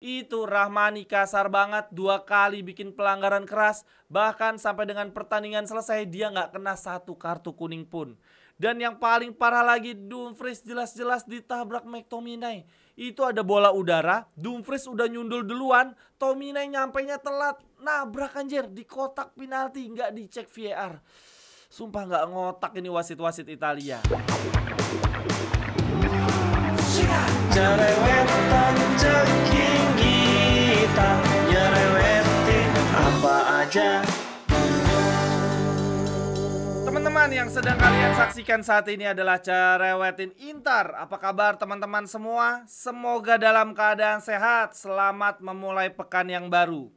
Itu Rahmani kasar banget, 2 kali bikin pelanggaran keras. Bahkan sampai dengan pertandingan selesai dia nggak kena 1 kartu kuning pun. Dan yang paling parah lagi, Dumfries jelas-jelas ditabrak McTominay. Itu ada bola udara, Dumfries udah nyundul duluan, Tominay nyampainya telat, nabrak anjir di kotak penalti, nggak dicek VAR. Sumpah nggak ngotak ini wasit-wasit Italia. Jerewetan ceking kita, nyerewetin apa aja. Teman-teman yang sedang kalian saksikan saat ini adalah Cerewetin Inter. Apa kabar teman-teman semua? Semoga dalam keadaan sehat, selamat memulai pekan yang baru.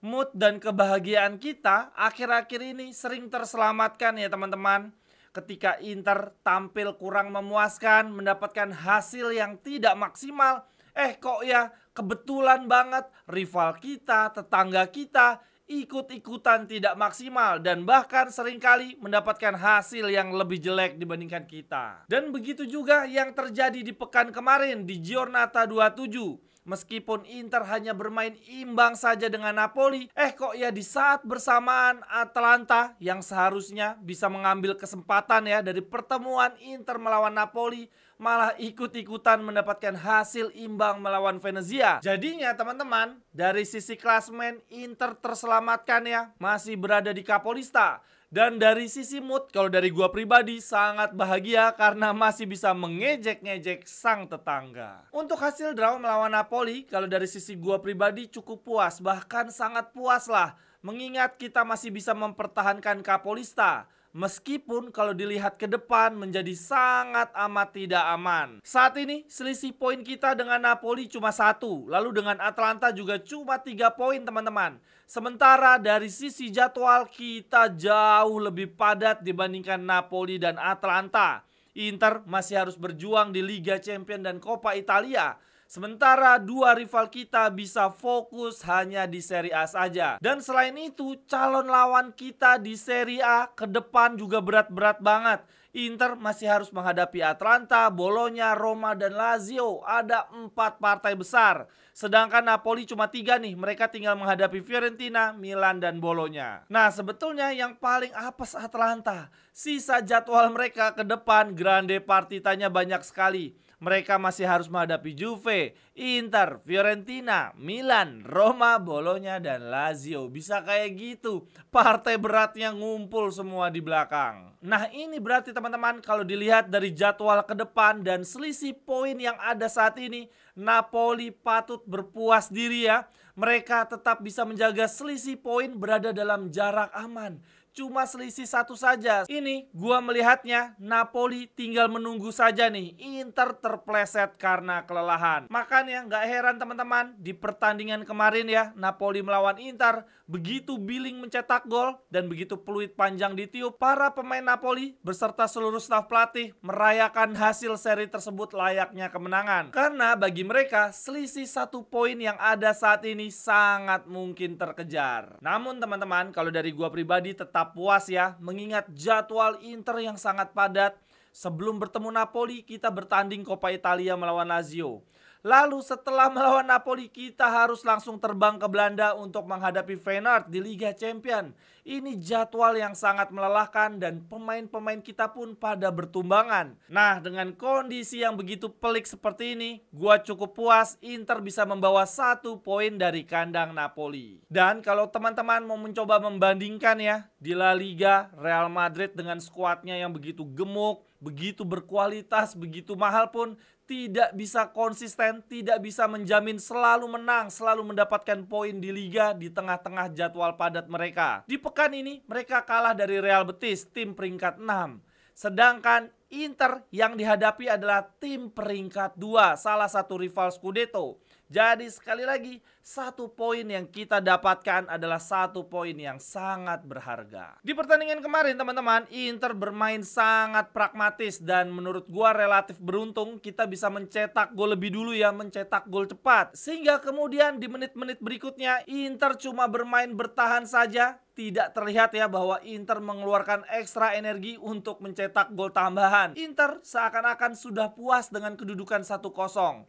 Mood dan kebahagiaan kita akhir-akhir ini sering terselamatkan ya teman-teman. Ketika Inter tampil kurang memuaskan, mendapatkan hasil yang tidak maksimal, kok ya kebetulan banget rival kita, tetangga kita ikut-ikutan tidak maksimal dan bahkan seringkali mendapatkan hasil yang lebih jelek dibandingkan kita. Dan begitu juga yang terjadi di pekan kemarin di Giornata 27. Meskipun Inter hanya bermain imbang saja dengan Napoli, kok ya di saat bersamaan Atalanta yang seharusnya bisa mengambil kesempatan ya dari pertemuan Inter melawan Napoli, malah ikut-ikutan mendapatkan hasil imbang melawan Venezia. Jadinya teman-teman, dari sisi klasemen Inter terselamatkan ya, masih berada di Capolista. Dan dari sisi mood, kalau dari gua pribadi sangat bahagia karena masih bisa mengejek-ngejek sang tetangga. Untuk hasil draw melawan Napoli, kalau dari sisi gua pribadi cukup puas, bahkan sangat puas lah. Mengingat kita masih bisa mempertahankan Capolista. Meskipun kalau dilihat ke depan menjadi sangat amat tidak aman. Saat ini selisih poin kita dengan Napoli cuma 1. Lalu dengan Atalanta juga cuma 3 poin teman-teman. Sementara dari sisi jadwal kita jauh lebih padat dibandingkan Napoli dan Atalanta. Inter masih harus berjuang di Liga Champions dan Coppa Italia. Sementara dua rival kita bisa fokus hanya di Serie A saja. Dan selain itu, calon lawan kita di Serie A ke depan juga berat-berat banget. Inter masih harus menghadapi Atalanta, Bologna, Roma, dan Lazio. Ada 4 partai besar. Sedangkan Napoli cuma 3 nih. Mereka tinggal menghadapi Fiorentina, Milan, dan Bologna. Nah, sebetulnya yang paling apes Atalanta. Sisa jadwal mereka ke depan, grande partitanya banyak sekali. Mereka masih harus menghadapi Juve, Inter, Fiorentina, Milan, Roma, Bologna, dan Lazio. Bisa kayak gitu. Partai beratnya ngumpul semua di belakang. Nah, ini berarti teman-teman kalau dilihat dari jadwal ke depan dan selisih poin yang ada saat ini, Napoli patut berpuas diri ya. Mereka tetap bisa menjaga selisih poin berada dalam jarak aman. Cuma selisih 1 saja. Ini gua melihatnya Napoli tinggal menunggu saja nih. Inter terpleset karena kelelahan. Makanya nggak heran teman-teman, di pertandingan kemarin ya, Napoli melawan Inter, begitu Billing mencetak gol dan begitu peluit panjang ditiup, para pemain Napoli beserta seluruh staf pelatih merayakan hasil seri tersebut layaknya kemenangan. Karena bagi mereka selisih 1 poin yang ada saat ini sangat mungkin terkejar. Namun teman-teman, kalau dari gua pribadi tetap puas ya, mengingat jadwal Inter yang sangat padat. Sebelum bertemu Napoli, kita bertanding Coppa Italia melawan Lazio. Lalu setelah melawan Napoli, kita harus langsung terbang ke Belanda untuk menghadapi Feyenoord di Liga Champions. Ini jadwal yang sangat melelahkan dan pemain-pemain kita pun pada bertumbangan. Nah, dengan kondisi yang begitu pelik seperti ini, gua cukup puas Inter bisa membawa 1 poin dari kandang Napoli. Dan kalau teman-teman mau mencoba membandingkan ya, di La Liga, Real Madrid dengan skuadnya yang begitu gemuk, begitu berkualitas, begitu mahal pun tidak bisa konsisten, tidak bisa menjamin selalu menang, selalu mendapatkan poin di Liga di tengah-tengah jadwal padat mereka. Di pekan ini mereka kalah dari Real Betis, tim peringkat 6. Sedangkan Inter yang dihadapi adalah tim peringkat 2, salah satu rival Scudetto. Jadi sekali lagi, 1 poin yang kita dapatkan adalah 1 poin yang sangat berharga. Di pertandingan kemarin teman-teman, Inter bermain sangat pragmatis dan menurut gua relatif beruntung kita bisa mencetak gol lebih dulu ya, mencetak gol cepat. Sehingga kemudian di menit-menit berikutnya Inter cuma bermain bertahan saja. Tidak terlihat ya bahwa Inter mengeluarkan ekstra energi untuk mencetak gol tambahan. Inter seakan-akan sudah puas dengan kedudukan 1-0.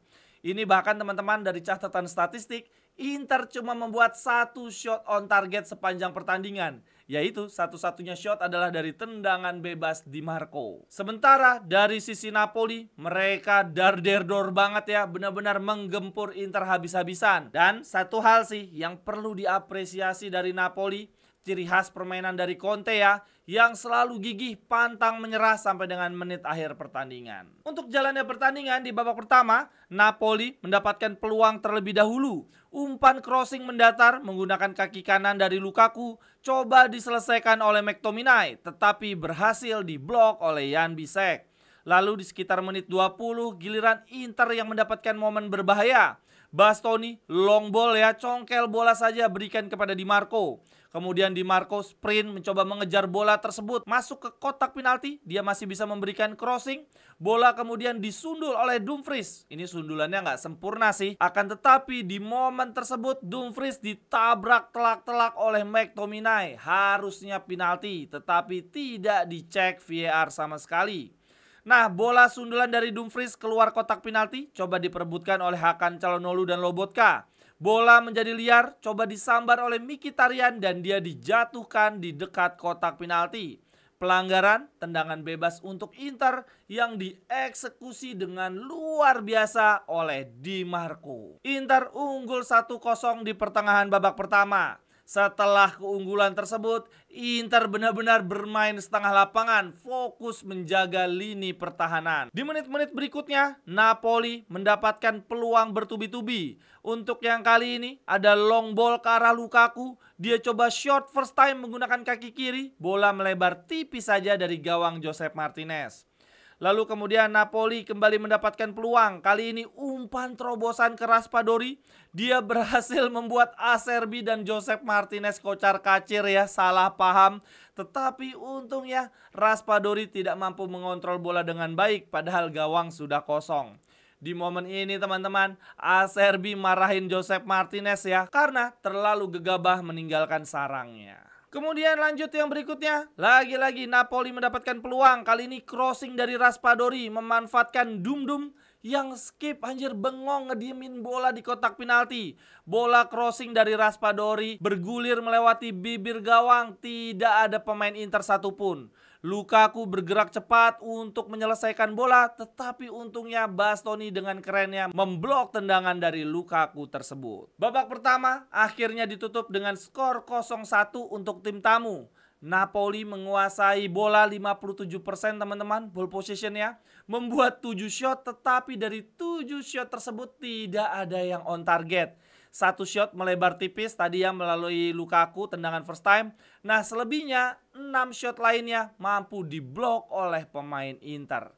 Ini bahkan teman-teman dari catatan statistik, Inter cuma membuat 1 shot on target sepanjang pertandingan, yaitu satu-satunya shot adalah dari tendangan bebas Di Marco. Sementara dari sisi Napoli, mereka darderdor banget ya, benar-benar menggempur Inter habis-habisan. Dan satu hal sih yang perlu diapresiasi dari Napoli, ciri khas permainan dari Conte ya, yang selalu gigih pantang menyerah sampai dengan menit akhir pertandingan. Untuk jalannya pertandingan di babak pertama, Napoli mendapatkan peluang terlebih dahulu. Umpan crossing mendatar menggunakan kaki kanan dari Lukaku coba diselesaikan oleh McTominay, tetapi berhasil diblok oleh Jan Bisek. Lalu di sekitar menit 20, giliran Inter yang mendapatkan momen berbahaya. Bastoni long ball ya, congkel bola saja berikan kepada Di Marco. Kemudian Di Marco sprint mencoba mengejar bola tersebut masuk ke kotak penalti. Dia masih bisa memberikan crossing. Bola kemudian disundul oleh Dumfries. Ini sundulannya nggak sempurna sih. Akan tetapi di momen tersebut Dumfries ditabrak telak-telak oleh McTominay. Harusnya penalti, tetapi tidak dicek VAR sama sekali. Nah, bola sundulan dari Dumfries keluar kotak penalti coba diperebutkan oleh Hakan Calhanoglu dan Lobotka. Bola menjadi liar, coba disambar oleh Mkhitaryan dan dia dijatuhkan di dekat kotak penalti. Pelanggaran tendangan bebas untuk Inter yang dieksekusi dengan luar biasa oleh Di Marco. Inter unggul 1-0 di pertengahan babak pertama. Setelah keunggulan tersebut, Inter benar-benar bermain setengah lapangan, fokus menjaga lini pertahanan. Di menit-menit berikutnya, Napoli mendapatkan peluang bertubi-tubi. Untuk yang kali ini, ada long ball ke arah Lukaku. Dia coba shot first time menggunakan kaki kiri, bola melebar tipis saja dari gawang Josep Martinez. Lalu kemudian Napoli kembali mendapatkan peluang. Kali ini umpan terobosan ke Raspadori. Dia berhasil membuat Acerbi dan Josep Martinez kocar-kacir ya, salah paham. Tetapi untungnya Raspadori tidak mampu mengontrol bola dengan baik padahal gawang sudah kosong. Di momen ini teman-teman, Acerbi marahin Josep Martinez ya karena terlalu gegabah meninggalkan sarangnya. Kemudian lanjut yang berikutnya, lagi-lagi Napoli mendapatkan peluang. Kali ini crossing dari Raspadori memanfaatkan Dum-Dum yang skip, anjir, bengong ngediemin bola di kotak penalti. Bola crossing dari Raspadori bergulir melewati bibir gawang, tidak ada pemain Inter satupun. Lukaku bergerak cepat untuk menyelesaikan bola, tetapi untungnya Bastoni dengan kerennya memblok tendangan dari Lukaku tersebut. Babak pertama akhirnya ditutup dengan skor 0-1 untuk tim tamu. Napoli menguasai bola 57% teman-teman, ball possession-nya, membuat 7 shot, tetapi dari 7 shot tersebut tidak ada yang on target. 1 shot melebar tipis tadi ya melalui Lukaku, tendangan first time. Nah, selebihnya 6 shot lainnya mampu diblok oleh pemain Inter.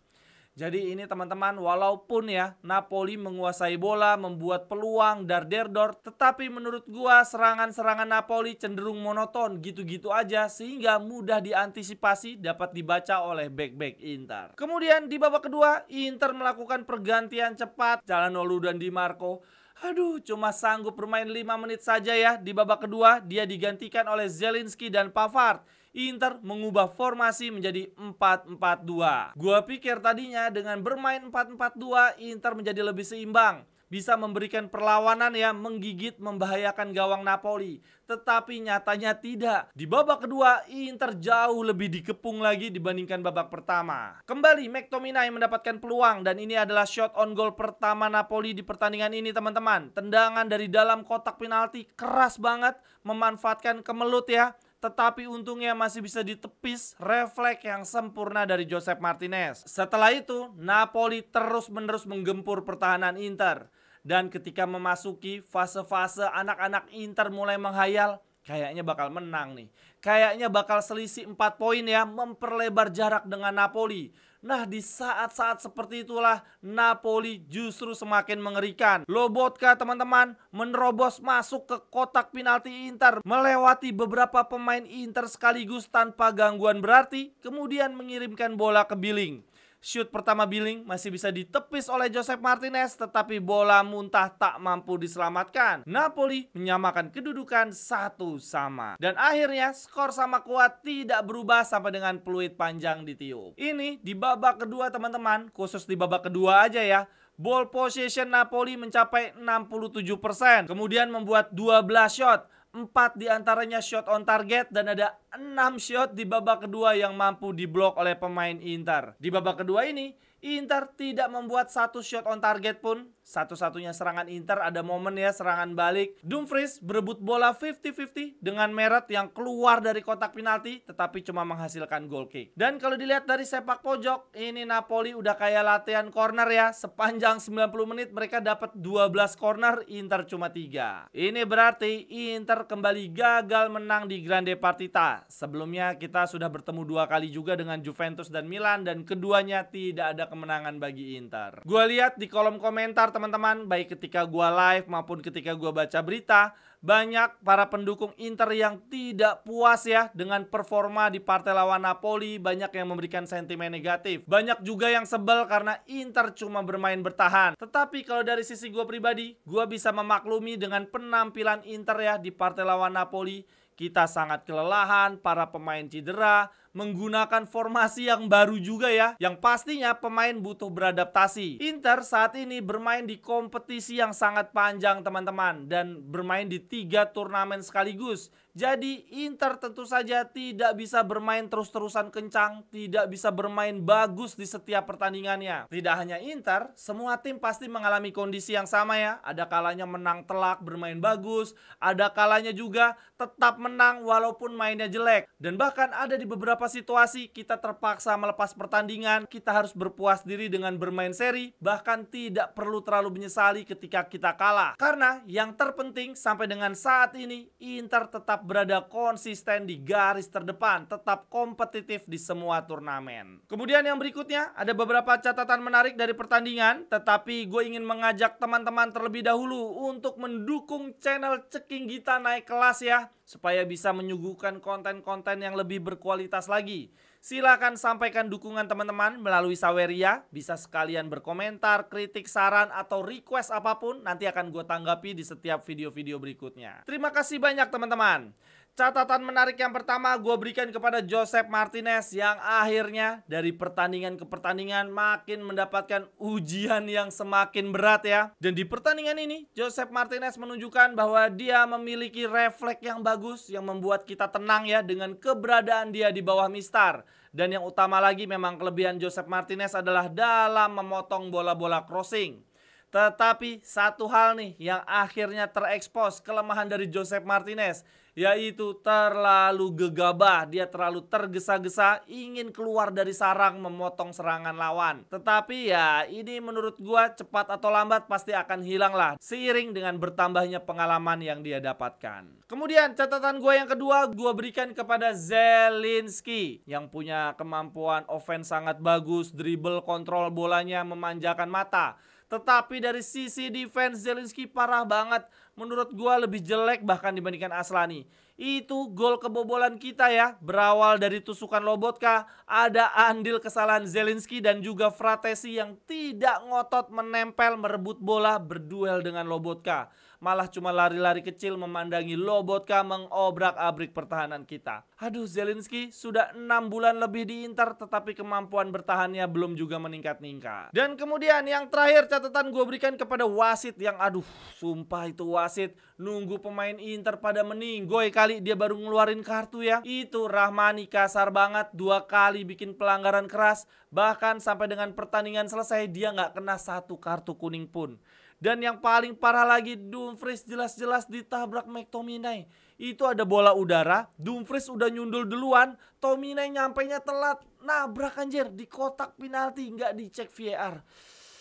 Jadi ini teman-teman, walaupun ya Napoli menguasai bola, membuat peluang, darderdor, tetapi menurut gua serangan-serangan Napoli cenderung monoton, gitu-gitu aja, sehingga mudah diantisipasi, dapat dibaca oleh bek-bek Inter. Kemudian di babak kedua, Inter melakukan pergantian cepat, Calhanoglu dan Di Marco. Aduh, cuma sanggup bermain 5 menit saja ya. Di babak kedua, dia digantikan oleh Zielinski dan Pavard. Inter mengubah formasi menjadi 4-4-2. Gua pikir tadinya dengan bermain 4-4-2, Inter menjadi lebih seimbang. Bisa memberikan perlawanan ya, menggigit, membahayakan gawang Napoli. Tetapi nyatanya tidak. Di babak kedua, Inter jauh lebih dikepung lagi dibandingkan babak pertama. Kembali McTominay mendapatkan peluang dan ini adalah shot on goal pertama Napoli di pertandingan ini teman-teman. Tendangan dari dalam kotak penalti keras banget, memanfaatkan kemelut ya. Tetapi untungnya masih bisa ditepis, refleks yang sempurna dari Josep Martinez. Setelah itu, Napoli terus-menerus menggempur pertahanan Inter. Dan ketika memasuki fase-fase anak-anak Inter mulai menghayal, kayaknya bakal menang nih. Kayaknya bakal selisih 4 poin ya, memperlebar jarak dengan Napoli. Nah, di saat-saat seperti itulah Napoli justru semakin mengerikan. Lobotka teman-teman menerobos masuk ke kotak penalti Inter, melewati beberapa pemain Inter sekaligus tanpa gangguan berarti, kemudian mengirimkan bola ke Billing. Shoot pertama Billing masih bisa ditepis oleh Josep Martinez, tetapi bola muntah tak mampu diselamatkan. Napoli menyamakan kedudukan 1-1. Dan akhirnya skor sama kuat tidak berubah sampai dengan peluit panjang ditiup. Ini di babak kedua teman-teman, khusus di babak kedua aja ya. Ball possession Napoli mencapai 67%. Kemudian membuat 12 shot, 4 diantaranya shot on target, dan ada 6 shot di babak kedua yang mampu diblok oleh pemain Inter. Di babak kedua ini, Inter tidak membuat 1 shot on target pun. Satu-satunya serangan Inter ada momen ya, serangan balik. Dumfries berebut bola 50-50 dengan Meret yang keluar dari kotak penalti, tetapi cuma menghasilkan goal kick. Dan kalau dilihat dari sepak pojok, ini Napoli udah kayak latihan corner ya. Sepanjang 90 menit mereka dapat 12 corner, Inter cuma 3. Ini berarti Inter kembali gagal menang di Grande Partita. Sebelumnya kita sudah bertemu 2 kali juga dengan Juventus dan Milan, dan keduanya tidak ada kemenangan bagi Inter. Gua lihat di kolom komentar teman-teman, baik ketika gua live maupun ketika gua baca berita, banyak para pendukung Inter yang tidak puas ya dengan performa di partai lawan Napoli. Banyak yang memberikan sentimen negatif. Banyak juga yang sebel karena Inter cuma bermain bertahan. Tetapi kalau dari sisi gua pribadi, gua bisa memaklumi dengan penampilan Inter ya di partai lawan Napoli. Kita sangat kelelahan, para pemain cedera, menggunakan formasi yang baru juga ya, yang pastinya pemain butuh beradaptasi. Inter saat ini bermain di kompetisi yang sangat panjang teman-teman, dan bermain di 3 turnamen sekaligus. Jadi Inter tentu saja tidak bisa bermain terus-terusan kencang, tidak bisa bermain bagus di setiap pertandingannya. Tidak hanya Inter, semua tim pasti mengalami kondisi yang sama ya. Ada kalanya menang telak bermain bagus, ada kalanya juga tetap menang walaupun mainnya jelek. Dan bahkan ada di beberapa situasi kita terpaksa melepas pertandingan, kita harus berpuas diri dengan bermain seri, bahkan tidak perlu terlalu menyesali ketika kita kalah. Karena yang terpenting sampai dengan saat ini, Inter tetap berada konsisten di garis terdepan, tetap kompetitif di semua turnamen. Kemudian yang berikutnya, ada beberapa catatan menarik dari pertandingan, tetapi gue ingin mengajak teman-teman terlebih dahulu untuk mendukung channel Ceking Gita naik kelas ya, supaya bisa menyuguhkan konten-konten yang lebih berkualitas lagi. Silahkan sampaikan dukungan teman-teman melalui Saweria. Bisa sekalian berkomentar, kritik, saran, atau request apapun. Nanti akan gue tanggapi di setiap video-video berikutnya. Terima kasih banyak teman-teman. Catatan menarik yang pertama gue berikan kepada Josep Martinez, yang akhirnya dari pertandingan ke pertandingan makin mendapatkan ujian yang semakin berat ya. Dan di pertandingan ini Josep Martinez menunjukkan bahwa dia memiliki refleks yang bagus yang membuat kita tenang ya dengan keberadaan dia di bawah Mistar. Dan yang utama lagi, memang kelebihan Josep Martinez adalah dalam memotong bola-bola crossing. Tetapi satu hal nih yang akhirnya terekspos kelemahan dari Josep Martinez, yaitu terlalu gegabah. Dia terlalu tergesa-gesa ingin keluar dari sarang memotong serangan lawan. Tetapi ya ini menurut gua cepat atau lambat pasti akan hilang lah seiring dengan bertambahnya pengalaman yang dia dapatkan. Kemudian catatan gua yang kedua gua berikan kepada Zelinski, yang punya kemampuan offense sangat bagus, dribble, kontrol bolanya, memanjakan mata. Tetapi dari sisi defense Zelinski parah banget. Menurut gua lebih jelek bahkan dibandingkan Aslani. Itu gol kebobolan kita ya, berawal dari tusukan Lobotka. Ada andil kesalahan Zelinski dan juga Fratesi yang tidak ngotot menempel merebut bola berduel dengan Lobotka. Malah cuma lari-lari kecil memandangi Lobotka mengobrak-abrik pertahanan kita. Aduh, Zelinski sudah 6 bulan lebih di Inter tetapi kemampuan bertahannya belum juga meningkat-ningkat. Dan kemudian yang terakhir catatan gue berikan kepada wasit yang aduh sumpah itu wasit nunggu pemain Inter pada meninggoy kali dia baru ngeluarin kartu ya. Itu Rahmani kasar banget, 2 kali bikin pelanggaran keras. Bahkan sampai dengan pertandingan selesai dia nggak kena 1 kartu kuning pun. Dan yang paling parah lagi, Dumfries jelas-jelas ditabrak McTominay. Itu ada bola udara, Dumfries udah nyundul duluan, Tominay nyampainya telat, nabrak anjir di kotak penalti, nggak dicek VAR.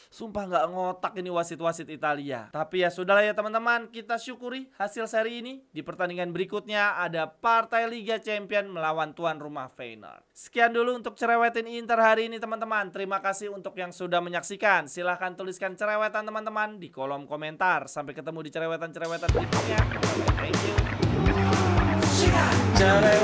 Sumpah nggak ngotak ini wasit-wasit Italia. Tapi ya sudahlah ya teman-teman, kita syukuri hasil seri ini. Di pertandingan berikutnya ada partai Liga Champion melawan tuan rumah Feyenoord. Sekian dulu untuk cerewetin Inter hari ini teman-teman. Terima kasih untuk yang sudah menyaksikan. Silahkan tuliskan cerewetan teman-teman di kolom komentar. Sampai ketemu di cerewetan-cerewetan berikutnya. Thank you.